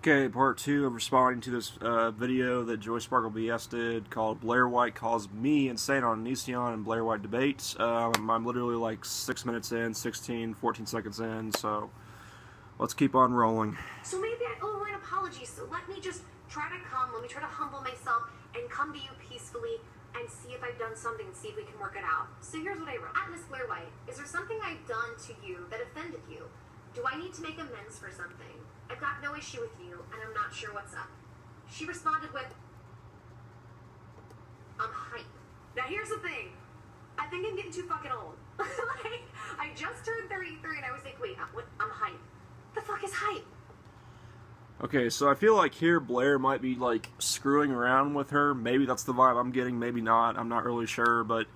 Okay, part 2 of responding to this video that Joy Sparkle BS did called Blaire White Calls Me Insane on Nesion and Blaire White Debates. I'm literally like 6 minutes in, 14 seconds in, so let's keep on rolling. So maybe I owe an apology, so let me just try to humble myself and come to you peacefully and see if I've done something and see if we can work it out. So here's what I wrote. At Miss Blaire White, is there something I've done to you that offended you? Do I need to make amends for something? I've got no issue with you, and I'm not sure what's up. She responded with, I'm hype. Now here's the thing. I think I'm getting too fucking old. Like, I just turned 33 and I was like, wait, I'm hype. The fuck is hype? Okay, so I feel like here Blaire might be like screwing around with her. Maybe that's the vibe I'm getting, maybe not. I'm not really sure, but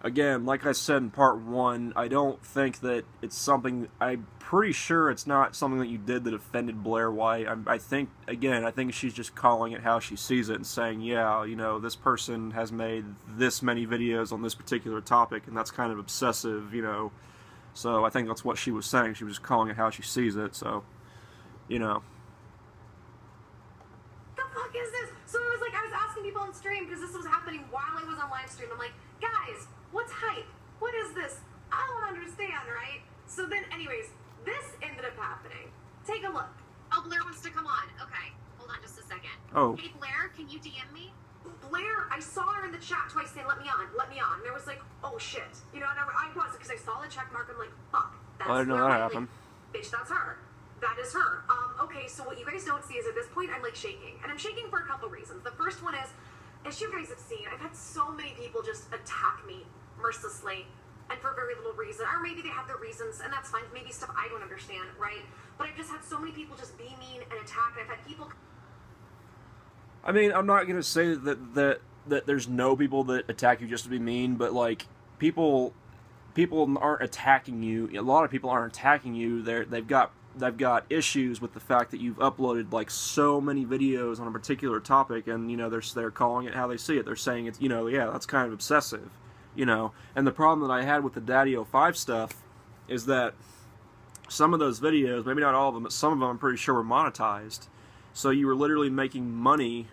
again, like I said in part 1, I don't think that it's something, I'm pretty sure it's not something that you did that offended Blaire White. I think she's just calling it how she sees it and saying, yeah, you know, this person has made this many videos on this particular topic, and that's kind of obsessive, you know. So I think that's what she was saying. She was just calling it how she sees it, so, you know. The fuck is this? So it was like, I was asking people on stream, because this was happening while I was on live stream. I'm like, guys, what's hype? What is this? I don't understand, right? So then, anyways, this ended up happening. Take a look. Oh, Blaire wants to come on. Okay, hold on just a second. Oh. Hey, Blaire, can you DM me? Blaire, I saw her in the chat twice saying, let me on, let me on. And I was like, oh shit. You know, and I was, because I saw the check mark, I'm like, fuck. That's I didn't know that happened. Like, bitch, that's her. That is her. Okay, so what you guys don't see is at this point, I'm like shaking. And I'm shaking for a couple reasons. The first one is, as you guys have seen, I've had so many people just attack me mercilessly and for very little reason, or maybe they have their reasons, and that's fine. Maybe stuff I don't understand, right? But I've just had so many people just be mean and attack, and I've had people. I mean, I'm not gonna say that there's no people that attack you just to be mean, but like people aren't attacking you. A lot of people aren't attacking you. They've got issues with the fact that you've uploaded like so many videos on a particular topic, and you know they're calling it how they see it. They're saying it's, you know, yeah, that's kind of obsessive. You know, and the problem that I had with the Daddy 05 stuff is that some of those videos, maybe not all of them, but some of them I'm pretty sure were monetized. So you were literally making money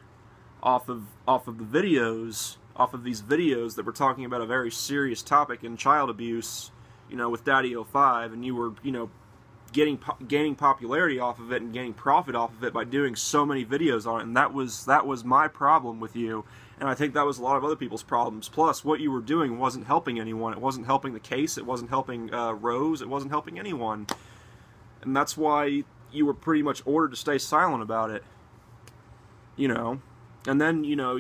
off of the videos, off of these videos that were talking about a very serious topic in child abuse, you know, with Daddy 05, and you were, you know, gaining popularity off of it and gaining profit off of it by doing so many videos on it, and that was my problem with you. And I think that was a lot of other people's problems. Plus, what you were doing wasn't helping anyone. It wasn't helping the case. It wasn't helping Rose. It wasn't helping anyone. And that's why you were pretty much ordered to stay silent about it. You know? And then, you know,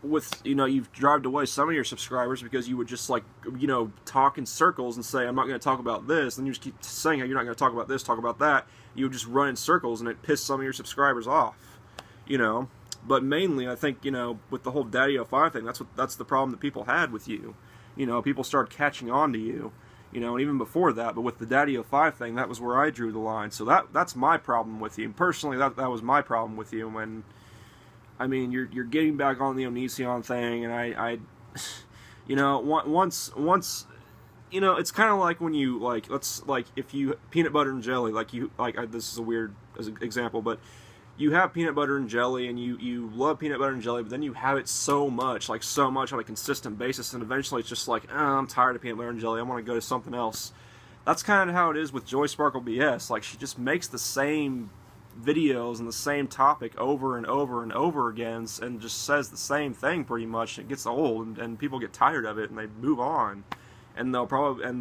you've drived away some of your subscribers because you would just, like, you know, talk in circles and say, I'm not going to talk about this. And you just keep saying how you're not going to talk about this, talk about that. You would just run in circles, and it pissed some of your subscribers off. You know? But mainly, I think, you know, with the whole Daddy 05 thing, that's the problem that people had with you. You know, people started catching on to you. You know, and even before that, but with the Daddy 05 thing, that was where I drew the line. So that's my problem with you. Personally, that was my problem with you. When, I mean, you're getting back on the Onision thing, and I you know, once, you know, it's kind of like when you, like, if you, peanut butter and jelly, this is a weird example, but you have peanut butter and jelly, and you love peanut butter and jelly, but then you have it so much on a consistent basis, and eventually it's just like, oh, I'm tired of peanut butter and jelly, I want to go to something else. That's kind of how it is with Joy Sparkle BS. Like, she just makes the same videos and the same topic over and over and over again, and just says the same thing pretty much. It gets old, and people get tired of it, and they move on. And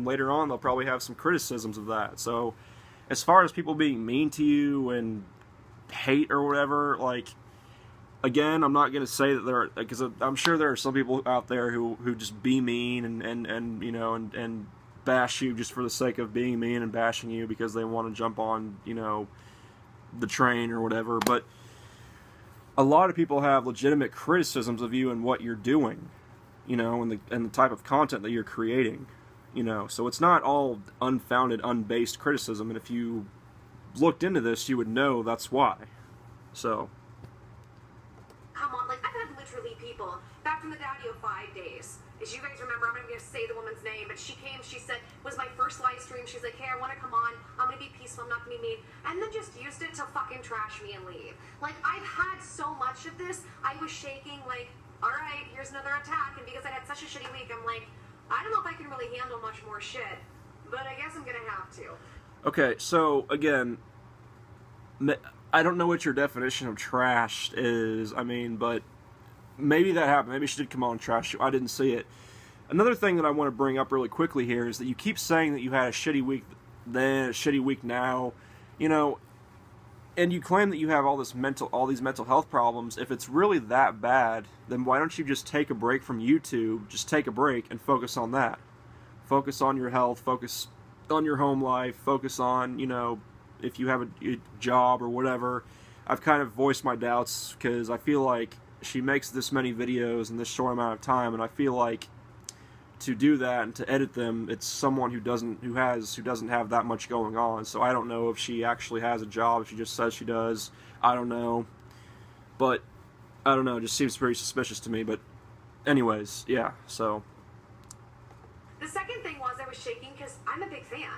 later on they'll probably have some criticisms of that. So, as far as people being mean to you and hate or whatever, like, again, I'm not going to say that there are, because I'm sure there are some people out there who just be mean and you know, and bash you just for the sake of being mean and bashing you because they want to jump on, you know, the train or whatever. But a lot of people have legitimate criticisms of you and what you're doing, you know, and the type of content that you're creating, you know. So it's not all unfounded, unbased criticism, and if you looked into this, you would know that's why. So Come on, like, I've had literally elderly people back from the Daddy of 5 days. As you guys remember, I'm not going to say the woman's name, but she came, she said, it was my first live stream. She's like, hey, I want to come on. I'm going to be peaceful. I'm not going to be mean. And then just used it to fucking trash me and leave. Like, I've had so much of this. I was shaking like, all right, here's another attack. And because I had such a shitty week, I'm like, I don't know if I can really handle much more shit. But I guess I'm going to have to. Okay, so, again, I don't know what your definition of trashed is, I mean, but maybe that happened. Maybe she did come on and trash you. I didn't see it. Another thing that I want to bring up really quickly here is that you keep saying that you had a shitty week then, a shitty week now, you know, and you claim that you have all these mental health problems. If it's really that bad, then why don't you just take a break from YouTube, just take a break and focus on that. Focus on your health, focus on your home life, focus on, you know, if you have a job or whatever. I've kind of voiced my doubts because I feel like she makes this many videos in this short amount of time, and I feel like to do that and to edit them, it's someone who doesn't have that much going on. So I don't know if she actually has a job, if she just says she does. I don't know. But I don't know, it just seems pretty suspicious to me. But anyways, yeah, so the second thing was I was shaking because I'm a big fan.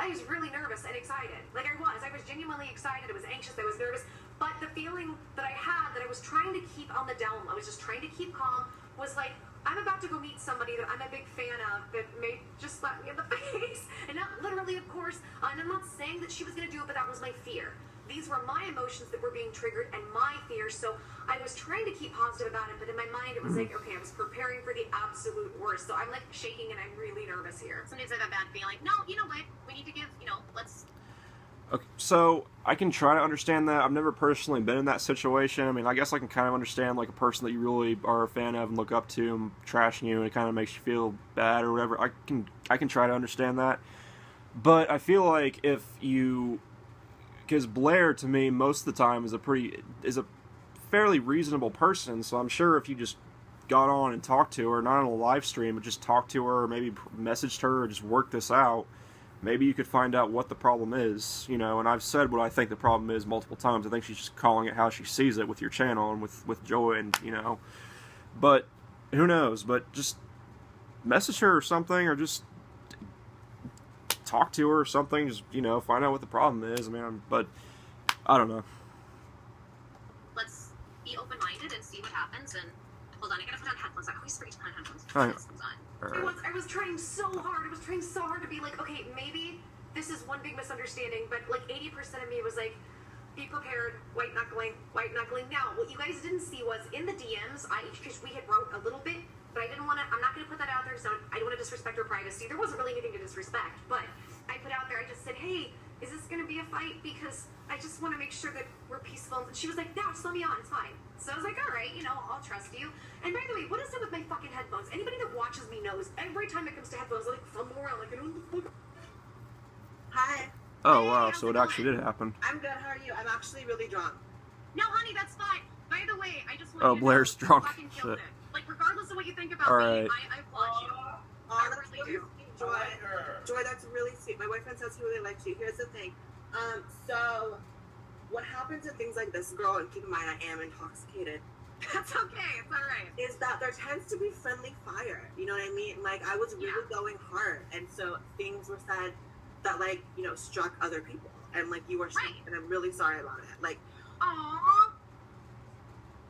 I was really nervous and excited. Like I was genuinely excited. I was anxious. I was nervous. But the feeling that I had that I was trying to keep on the down, I was just trying to keep calm, was like, I'm about to go meet somebody that I'm a big fan of that may just slap me in the face. And not literally, of course. And I'm not saying that she was going to do it, but that was my fear. These were my emotions that were being triggered and my fears. So I was trying to keep positive about it, but in my mind it was like, okay, I was preparing for the absolute worst. So I'm like shaking and I'm really nervous here. Sometimes I have a bad feeling. No, you know what? We need to give, you know, let's... Okay, so I can try to understand that. I've never personally been in that situation. I mean, I guess I can kind of understand, like, a person that you really are a fan of and look up to and trashing you, and it kind of makes you feel bad or whatever. I can try to understand that. But I feel like if you... Because Blaire, to me, most of the time is a fairly reasonable person, so I'm sure if you just got on and talked to her, not on a live stream, but just talked to her, or maybe messaged her, or just worked this out, maybe you could find out what the problem is, you know. And I've said what I think the problem is multiple times. I think she's just calling it how she sees it with your channel and with Joy, and, you know. But who knows? But just message her or something, or just talk to her or something. Just, you know, find out what the problem is. I mean, but I don't know. Let's be open-minded and see what happens. And hold on, I gotta put on headphones. I always forget to put on headphones. I was trying so hard. I was trying so hard to be like, okay, maybe this is one big misunderstanding, but like 80% of me was like, be prepared, white knuckling. Now, what you guys didn't see was in the DMs, because we had wrote a little bit, but I didn't want to, I'm not going to put that out there, so I don't want to disrespect her privacy. There wasn't really anything to disrespect, but I put out there, I just said, hey, is this going to be a fight? Because I just want to make sure that we're peaceful. And she was like, no, just let me on, it's fine. So I was like, all right, you know, I'll trust you. And by the way, what is it with my fucking headphones? Anybody that watches me knows, every time it comes to headphones, I like fumble around like, Hi. Oh, hey, wow, how's so it going? actually did happen. I'm good. How are you? I'm actually really drunk. No, honey, that's fine. By the way, I just want Oh, you to Blaire's know, drunk. you fucking killed Shit. it. Like, regardless of what you think about All me, right. I applaud you. I That's really do. sweet, Joy. Joy, that's really sweet. My boyfriend says he really likes you. Here's the thing. So what happens in things like this, girl, and keep in mind I am intoxicated, That's okay. It's all right. is that there tends to be friendly fire. You know what I mean? Like, I was really going hard, and so things were said that, like, you know, struck other people, and like you were struck, Right. and I'm really sorry about it. Like, Aww.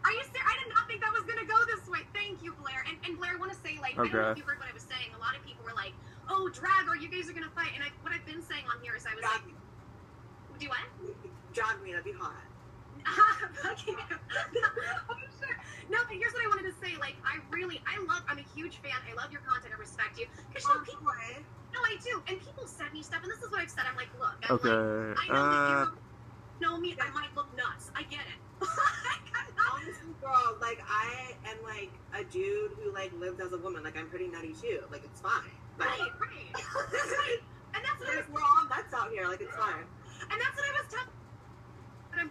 Are you serious? I did not think that was gonna go this way. Thank you, Blaire. And Blaire, I want to say, like, I don't know if you heard what I was saying. A lot of people were like, "Oh, drag, or you guys are gonna fight." And what I've been saying on here is, I was drag like, me. "Do what?" Drag me, that'd be hot. Okay. No, but here's what I wanted to say. Like, I'm a huge fan. I love your content. I respect you. Because people, no, I do. And people send me stuff, and this is what I've said. I'm like, look, I'm like, I know that you know me. I might look nuts. I get it. Honestly, girl, like, I am like a dude who like lives as a woman. Like, I'm pretty nutty too. Like, it's fine. But, Right. And that's what I was. we're all nuts out here. Like, it's fine. And that's what I was telling.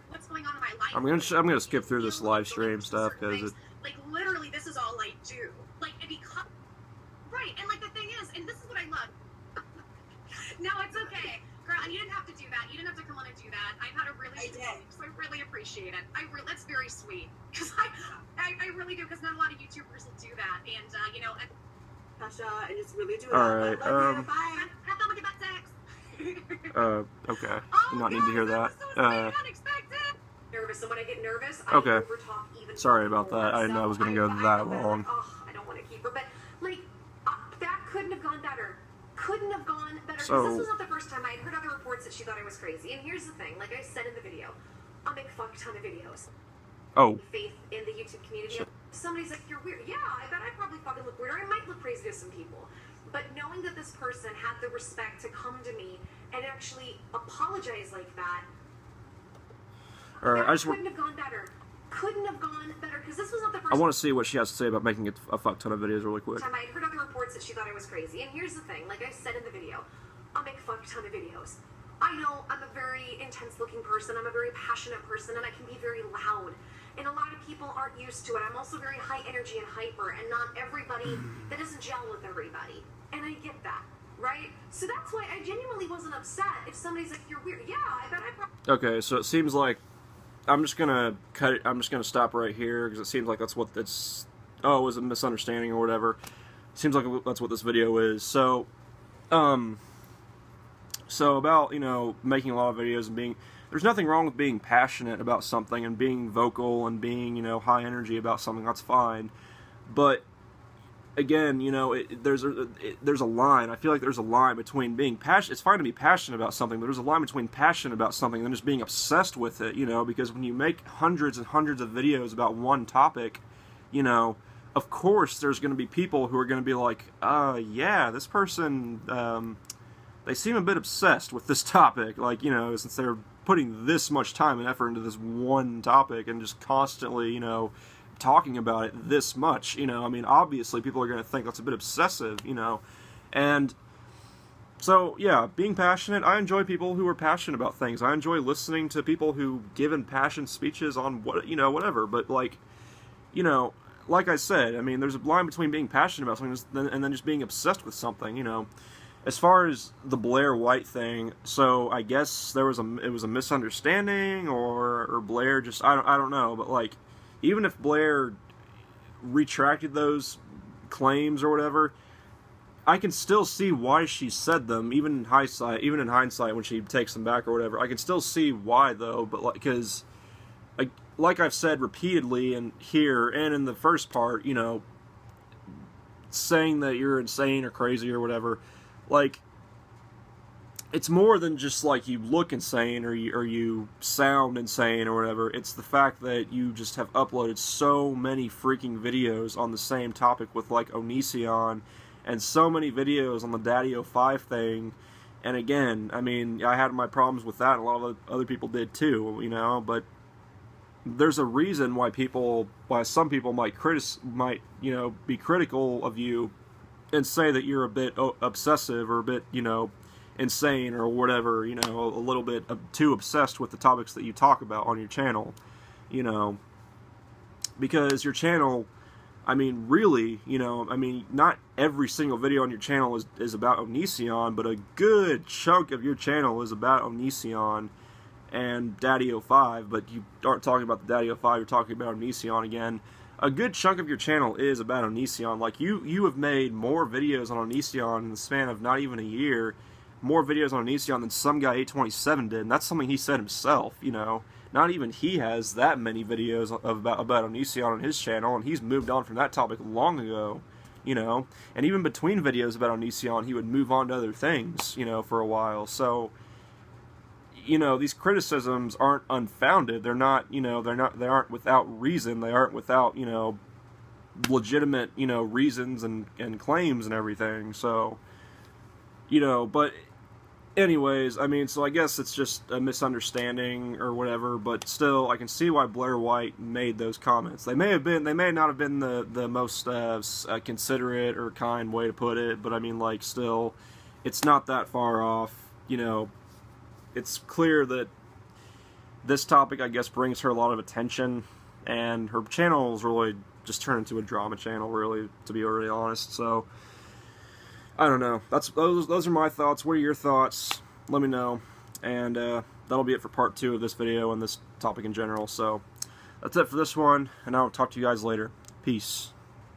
What's going on in my life? I'm gonna skip through this live stream stuff because like, literally, this is all I do. Like, it becomes right. And like, the thing is, and this is what I love. No, it's okay, girl. And you didn't have to do that. You didn't have to come on and do that. I've had a really good week, so I really appreciate appreciate it. That's very sweet. Because I really do, because not a lot of YouTubers will do that. And, you know... Tasha, and just really do it. Alright, Bye. Have fun with your butt sex. Okay. Oh, Did not need to hear that. So unexpected. Nervous, and when I get nervous, I Okay. overtalk even. Sorry about that. I didn't know I was going to go that long. I don't want to keep her, but like that couldn't have gone better. Couldn't have gone better. Because So- this was not the first time I had heard other reports that she thought I was crazy. And here's the thing, like I said in the video, I make a fuck ton of videos. Oh. Faith in the YouTube community. Somebody's like, you're weird. Yeah, I bet I probably fucking look weird, or I might look crazy to some people. But knowing that this person had the respect to come to me and actually apologize like that. Alright, I just couldn't have gone better. Couldn't have gone better, because this was not the first I want to see what she has to say about making a fuck ton of videos really quick. time I heard other reports that she thought I was crazy. And here's the thing, like I said in the video, I make a fuck ton of videos. I know I'm a very intense looking person, I'm a very passionate person, and I can be very loud. And a lot of people aren't used to it. I'm also very high energy and hyper, and not everybody, that doesn't gel with everybody. And I get that, right? So that's why I genuinely wasn't upset if somebody's like, you're weird. Yeah, I bet I probably... Okay, so it seems like I'm just gonna cut it. I'm just gonna stop right here because it seems like that's what it's. Oh, it was a misunderstanding or whatever. Seems like that's what this video is. So, so about, you know, making a lot of videos and being. There's nothing wrong with being passionate about something and being vocal and being, you know, high energy about something. That's fine, but again, you know, there's a line. I feel like there's a line between being passionate. It's fine to be passionate about something, but there's a line between passionate about something and just being obsessed with it, you know, because when you make hundreds and hundreds of videos about one topic, you know, of course there's going to be people who are going to be like, yeah, this person, they seem a bit obsessed with this topic, like, you know, since they're putting this much time and effort into this one topic and just constantly, you know, talking about it this much, you know, I mean, obviously people are going to think that's a bit obsessive, you know, and so, yeah, being passionate, I enjoy people who are passionate about things. I enjoy listening to people who give impassioned speeches on what, you know, whatever, but, like, you know, like I said, I mean, there's a line between being passionate about something and then just being obsessed with something, you know. As far as the Blaire White thing, so I guess it was a misunderstanding, or Blaire just, I don't know, but, like, even if Blaire retracted those claims or whatever, I can still see why she said them, even in hindsight when she takes them back or whatever. I can still see why, though, but because, like I've said repeatedly in here and in the first part, you know, saying that you're insane or crazy or whatever, like, it's more than just, like, you look insane or you sound insane or whatever. It's the fact that you just have uploaded so many freaking videos on the same topic with, like, Onision, and so many videos on the Daddy05 thing. And again, I mean, I had my problems with that, and a lot of other people did too, you know, but there's a reason why some people might, you know, be critical of you and say that you're a bit obsessive or a bit, you know, insane or whatever, you know, a little bit too obsessed with the topics that you talk about on your channel, you know, because your channel, I mean, really, you know, I mean, not every single video on your channel is about Onision, but a good chunk of your channel is about Onision and Daddy05, but you aren't talking about the Daddy05, you're talking about Onision again. A good chunk of your channel is about Onision. Like, you have made more videos on Onision in the span of not even a year, more videos on Onision than some guy 827 did, and that's something he said himself, you know. Not even he has that many videos about Onision on his channel, and he's moved on from that topic long ago, you know. And even between videos about Onision, he would move on to other things, you know, for a while. So, you know, these criticisms aren't unfounded. They're not, you know, they aren't without reason. They aren't without, you know, legitimate, you know, reasons and claims and everything. So, you know, but anyways, I mean, so I guess it's just a misunderstanding or whatever, but still, I can see why Blaire White made those comments. They may not have been the most considerate or kind way to put it, but I mean, like, still, it's not that far off, you know. It's clear that this topic, I guess, brings her a lot of attention, and her channel is really just turned into a drama channel, really, to be really honest. So, I don't know. Those are my thoughts. What are your thoughts? Let me know. And that'll be it for part 2 of this video and this topic in general. So that's it for this one, and I'll talk to you guys later. Peace.